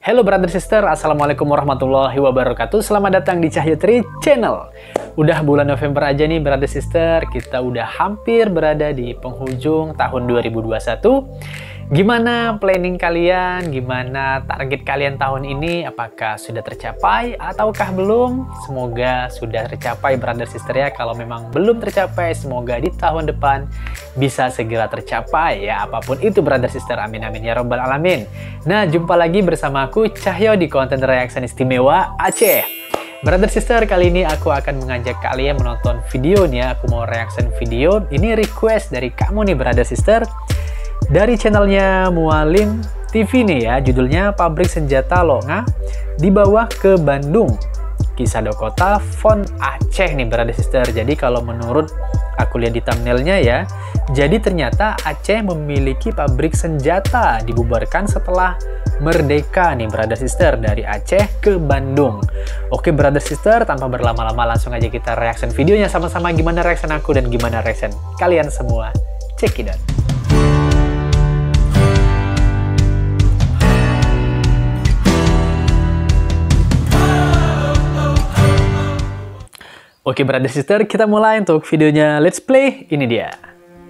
Hello brother sister, assalamualaikum warahmatullahi wabarakatuh. Selamat datang di Cahyo Tri Channel. Udah bulan November aja nih brother sister, kita udah hampir berada di penghujung tahun 2021. Gimana planning kalian? Gimana target kalian tahun ini? Apakah sudah tercapai ataukah belum? Semoga sudah tercapai brother sister ya. Kalau memang belum tercapai, semoga di tahun depan bisa segera tercapai ya. Apapun itu brother sister, amin amin ya robbal alamin. Nah, jumpa lagi bersama aku Cahyo di konten reaction istimewa Aceh. Brother sister, kali ini aku akan mengajak kalian menonton videonya. Aku mau reaction video. Ini request dari kamu nih brother sister. Dari channelnya Mualim TV nih ya, judulnya Pabrik Senjata Loonga Dibawa ke Bandung, Kisah Dakota Von Aceh nih brother sister. Jadi kalau menurut aku lihat di thumbnailnya ya, jadi ternyata Aceh memiliki pabrik senjata, dibubarkan setelah merdeka nih brother sister, dari Aceh ke Bandung. Oke brother sister, tanpa berlama-lama langsung aja kita reaction videonya sama-sama. Gimana reaction aku dan gimana reaction kalian semua, check it out. Oke brother sister, kita mulai untuk videonya. Let's play. Ini dia.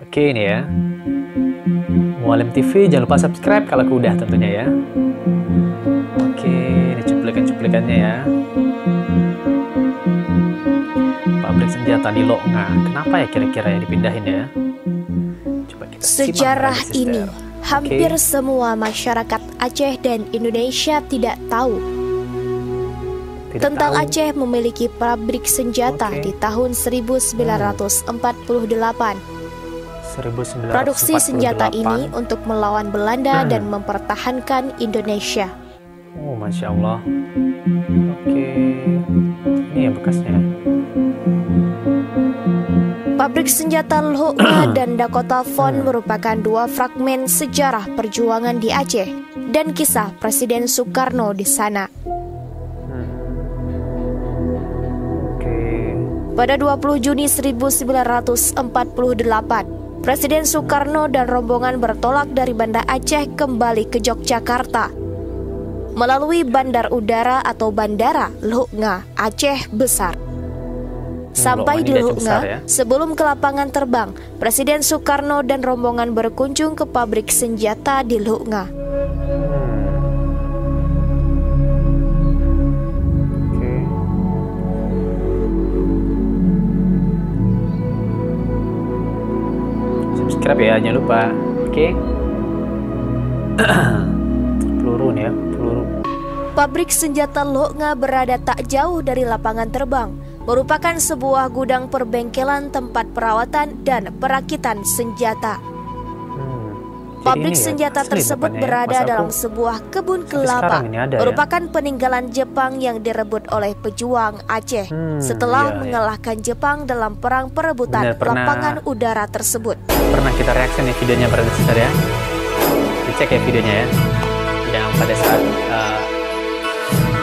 Oke, ini ya. Mualim TV, jangan lupa subscribe kalau udah tentunya ya. Oke, ini cuplikan-cuplikannya ya. Pabrik senjata di Loonga. Kenapa ya kira-kira ya dipindahin ya? Coba kita simak. Sejarah ini hampir semua masyarakat Aceh dan Indonesia tidak tahu. Tentang Aceh memiliki pabrik senjata di tahun 1948. Produksi senjata ini untuk melawan Belanda dan mempertahankan Indonesia. Oh, Masya Allah. Oke, ini ya bekasnya. Pabrik senjata Loonga dan Dakota Von merupakan dua fragmen sejarah perjuangan di Aceh dan kisah Presiden Soekarno di sana. Pada 20 Juni 1948, Presiden Soekarno dan rombongan bertolak dari Banda Aceh kembali ke Yogyakarta melalui bandar udara atau bandara Loonga Aceh Besar. Sampai di Loonga, sebelum ke lapangan terbang, Presiden Soekarno dan rombongan berkunjung ke pabrik senjata di Loonga. Subscribe ya, jangan lupa. Oke. Peluru nih ya, peluru. Pabrik senjata Loonga berada tak jauh dari lapangan terbang, merupakan sebuah gudang perbengkelan tempat perawatan dan perakitan senjata. Pabrik senjata tersebut berada dalam sebuah kebun kelapa, merupakan peninggalan Jepang yang direbut oleh pejuang Aceh setelah mengalahkan Jepang dalam perang perebutan lapangan udara tersebut. Pernah kita reaksi nih videonya brother sister ya. Dicek ya videonya ya. Yang pada saat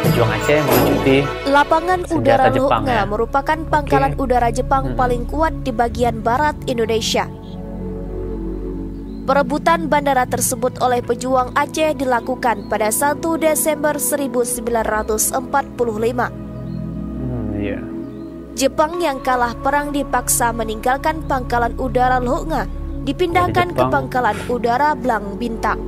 pejuang Aceh melucuti lapangan udara Loonga merupakan pangkalan udara Jepang paling kuat di bagian barat Indonesia. Perebutan bandara tersebut oleh pejuang Aceh dilakukan pada 1 Desember 1945. Jepang yang kalah perang dipaksa meninggalkan pangkalan udara Loonga, dipindahkan ke pangkalan udara Blang Bintang.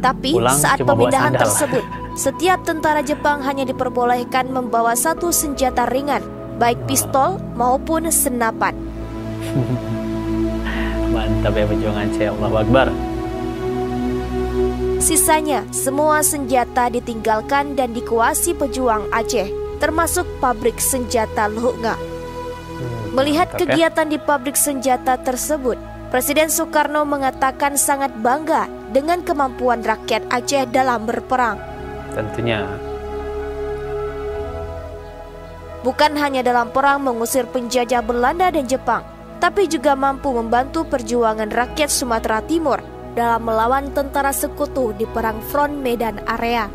Tapi saat pemindahan tersebut, setiap tentara Jepang hanya diperbolehkan membawa satu senjata ringan, baik pistol maupun senapan. Mantap ya pejuang Aceh, Allahu Akbar. Sisanya, semua senjata ditinggalkan dan dikuasai pejuang Aceh, termasuk pabrik senjata Loonga. Melihat kegiatan di pabrik senjata tersebut, Presiden Soekarno mengatakan sangat bangga dengan kemampuan rakyat Aceh dalam berperang. Tentunya. Bukan hanya dalam perang mengusir penjajah Belanda dan Jepang, tapi juga mampu membantu perjuangan rakyat Sumatera Timur dalam melawan tentara sekutu di Perang Front Medan Area.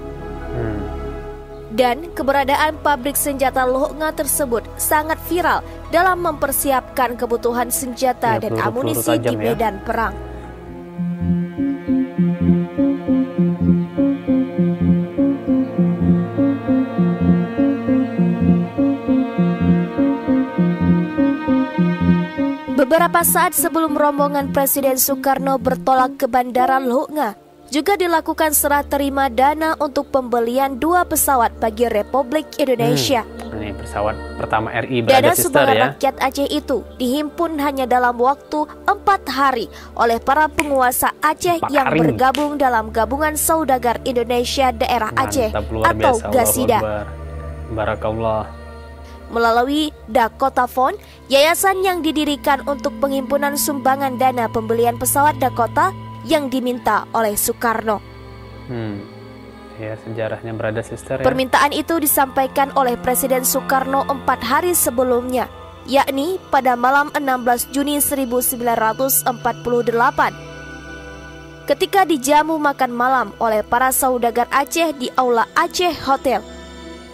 Dan keberadaan pabrik senjata Loonga tersebut sangat viral dalam mempersiapkan kebutuhan senjata dan amunisi di medan perang. Beberapa saat sebelum rombongan Presiden Soekarno bertolak ke Bandara Lok Nga, juga dilakukan serah terima dana untuk pembelian 2 pesawat bagi Republik Indonesia. Ini pesawat pertama RI Dana berada sister sumbangan ya. rakyat Aceh itu dihimpun hanya dalam waktu 4 hari oleh para penguasa Aceh 4 yang hari. bergabung dalam Gabungan Saudagar Indonesia Daerah Aceh Mantap, luar atau biasa. GASIDA. Allahu Akbar. Barakallah. Melalui Dakota Fund, yayasan yang didirikan untuk penghimpunan sumbangan dana pembelian pesawat Dakota yang diminta oleh Soekarno. Ya, sejarahnya berada sister ya. Permintaan itu disampaikan oleh Presiden Soekarno 4 hari sebelumnya, yakni pada malam 16 Juni 1948. Ketika dijamu makan malam oleh para saudagar Aceh di Aula Aceh Hotel,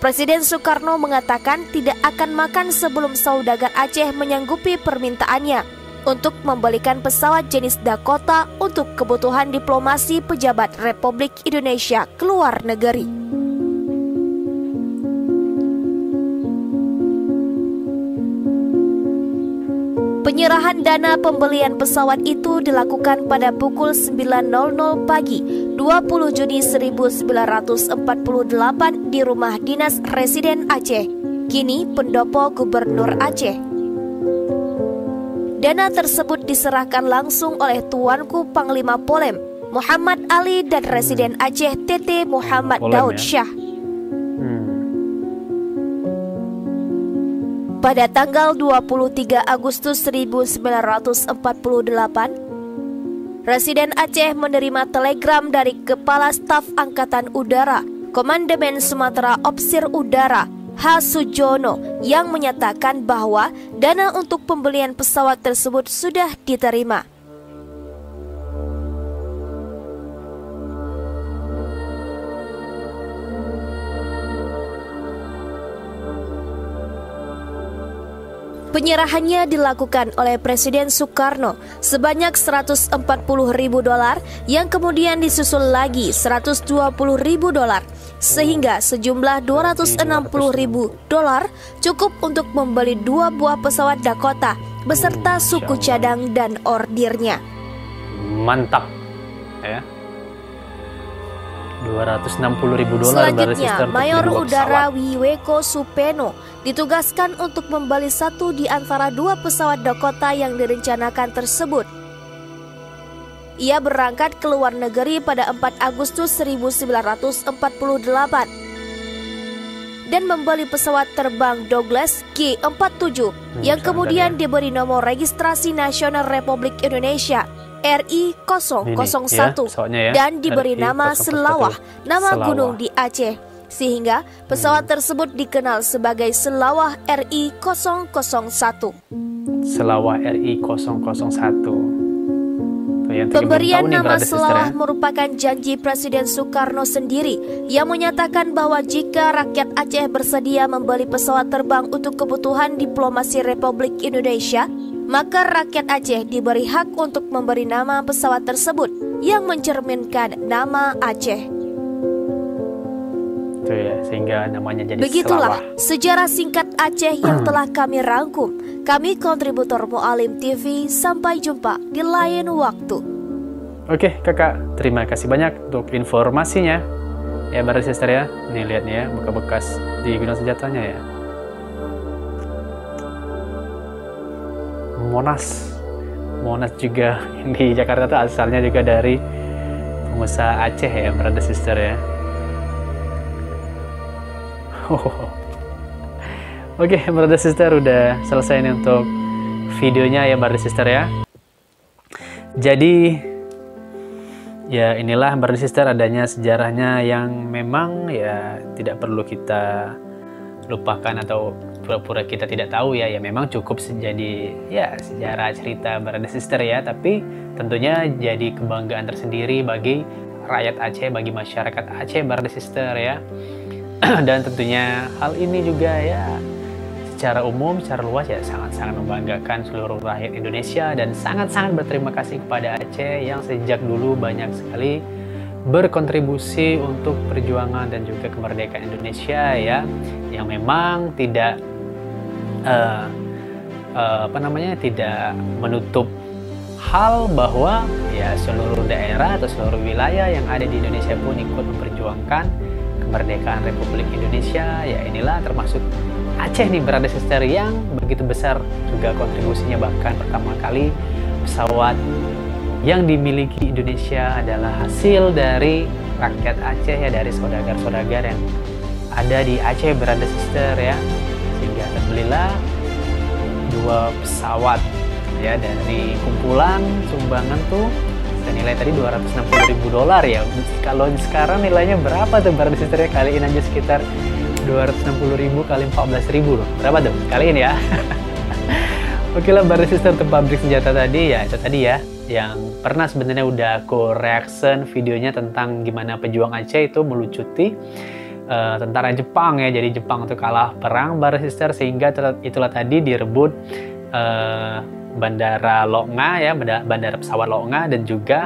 Presiden Soekarno mengatakan tidak akan makan sebelum saudagar Aceh menyanggupi permintaannya untuk membelikan pesawat jenis Dakota untuk kebutuhan diplomasi pejabat Republik Indonesia ke luar negeri. Penyerahan dana pembelian pesawat itu dilakukan pada pukul 9.00 pagi 20 Juni 1948 di rumah dinas Residen Aceh, kini pendopo Gubernur Aceh. Dana tersebut diserahkan langsung oleh Tuanku Panglima Polem Muhammad Ali dan Residen Aceh TT Muhammad Daud Syah. Pada tanggal 23 Agustus 1948, Residen Aceh menerima telegram dari Kepala Staf Angkatan Udara, Komandemen Sumatera Opsir Udara, H. Sujono, yang menyatakan bahwa dana untuk pembelian pesawat tersebut sudah diterima. Penyerahannya dilakukan oleh Presiden Soekarno sebanyak $140.000 yang kemudian disusul lagi $120.000 sehingga sejumlah $260.000 cukup untuk membeli 2 buah pesawat Dakota beserta suku cadang dan ordirnya. Mantap ya. $260.000. Selanjutnya, Mayor Udara Wiweko Supeno ditugaskan untuk membeli 1 di antara 2 pesawat Dakota yang direncanakan tersebut. Ia berangkat ke luar negeri pada 4 Agustus 1948 dan membeli pesawat terbang Douglas G-47 yang kemudian diberi nomor registrasi nasional Republik Indonesia RI 001 dan diberi nama Selawah, nama gunung di Aceh, sehingga pesawat tersebut dikenal sebagai Selawah RI 001. Selawah RI 001. Pemberian nama Selawah merupakan janji Presiden Soekarno sendiri yang menyatakan bahwa jika rakyat Aceh bersedia membeli pesawat terbang untuk kebutuhan diplomasi Republik Indonesia, maka rakyat Aceh diberi hak untuk memberi nama pesawat tersebut yang mencerminkan nama Aceh. Itu ya, sehingga namanya jadi Begitulah Selawah. sejarah singkat Aceh yang telah kami rangkum. Kami kontributor Mu'alim TV, sampai jumpa di lain waktu. Oke kakak, terima kasih banyak untuk informasinya. Ya brother sister ya, nih lihat nih ya, bekas-bekas di gudang senjatanya ya. Monas juga di Jakarta tuh asalnya juga dari pengusaha Aceh ya brother sister ya. Oke brother sister, udah selesai nih untuk videonya ya brother sister ya. Jadi ya inilah brother sister adanya sejarahnya yang memang ya tidak perlu kita lupakan atau pura-pura kita tidak tahu ya. Ya memang cukup jadi ya sejarah cerita brother sister ya, tapi tentunya jadi kebanggaan tersendiri bagi rakyat Aceh, bagi masyarakat Aceh brother sister ya. Dan tentunya hal ini juga ya secara umum, secara luas ya sangat-sangat membanggakan seluruh rakyat Indonesia, dan sangat-sangat berterima kasih kepada Aceh yang sejak dulu banyak sekali berkontribusi untuk perjuangan dan juga kemerdekaan Indonesia ya, yang memang tidak tidak menutup hal bahwa ya seluruh daerah atau seluruh wilayah yang ada di Indonesia pun ikut memperjuangkan kemerdekaan Republik Indonesia. Ya inilah termasuk Aceh nih brother sister yang begitu besar juga kontribusinya, bahkan pertama kali pesawat yang dimiliki Indonesia adalah hasil dari rakyat Aceh ya, dari saudagar-saudagar yang ada di Aceh brother sister ya, sehingga terbelilah 2 pesawat ya dari kumpulan sumbangan tuh senilai tadi $260.000 ya. Kalau sekarang nilainya berapa tuh brother sister ya, kaliin aja sekitar 260.000 kali 14.000 loh, berapa tuh, kaliin ya. Oke lah brother sister, untuk pabrik senjata tadi ya, itu tadi ya yang pernah sebenarnya udah aku reaction videonya tentang gimana pejuang Aceh itu melucuti tentara Jepang ya. Jadi Jepang itu kalah perang brother sister, sehingga itulah tadi direbut bandara Lok Nga ya, bandara pesawat Lok Nga, dan juga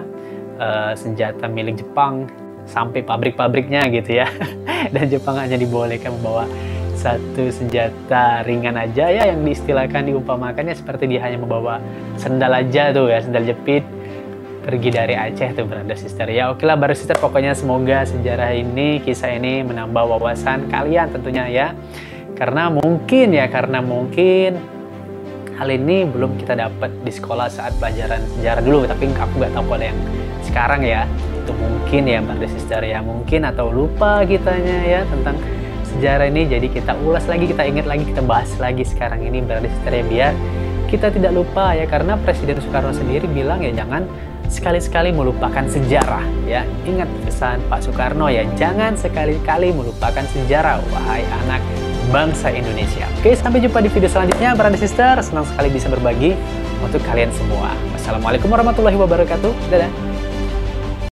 senjata milik Jepang sampai pabrik-pabriknya gitu ya. Dan Jepang hanya dibolehkan membawa 1 senjata ringan aja ya, yang diistilahkan diumpamakannya seperti dia hanya membawa sendal aja tuh ya, sendal jepit, pergi dari Aceh tuh brother sister ya. Oke lah brother sister, pokoknya semoga sejarah ini, kisah ini menambah wawasan kalian tentunya ya, karena mungkin hal ini belum kita dapat di sekolah saat pelajaran sejarah dulu, tapi aku nggak tahu kalau yang sekarang ya, itu mungkin ya brother sister ya, mungkin atau lupa kitanya ya tentang sejarah ini. Jadi kita ulas lagi, kita ingat lagi, kita bahas lagi sekarang ini brother sister ya, biar kita tidak lupa ya, karena Presiden Soekarno sendiri bilang ya jangan sekali-sekali melupakan sejarah ya. Ingat pesan Pak Soekarno ya, jangan sekali-kali melupakan sejarah wahai anak bangsa Indonesia. Oke, sampai jumpa di video selanjutnya brother sister, senang sekali bisa berbagi untuk kalian semua. Wassalamualaikum warahmatullahi wabarakatuh. Dadah.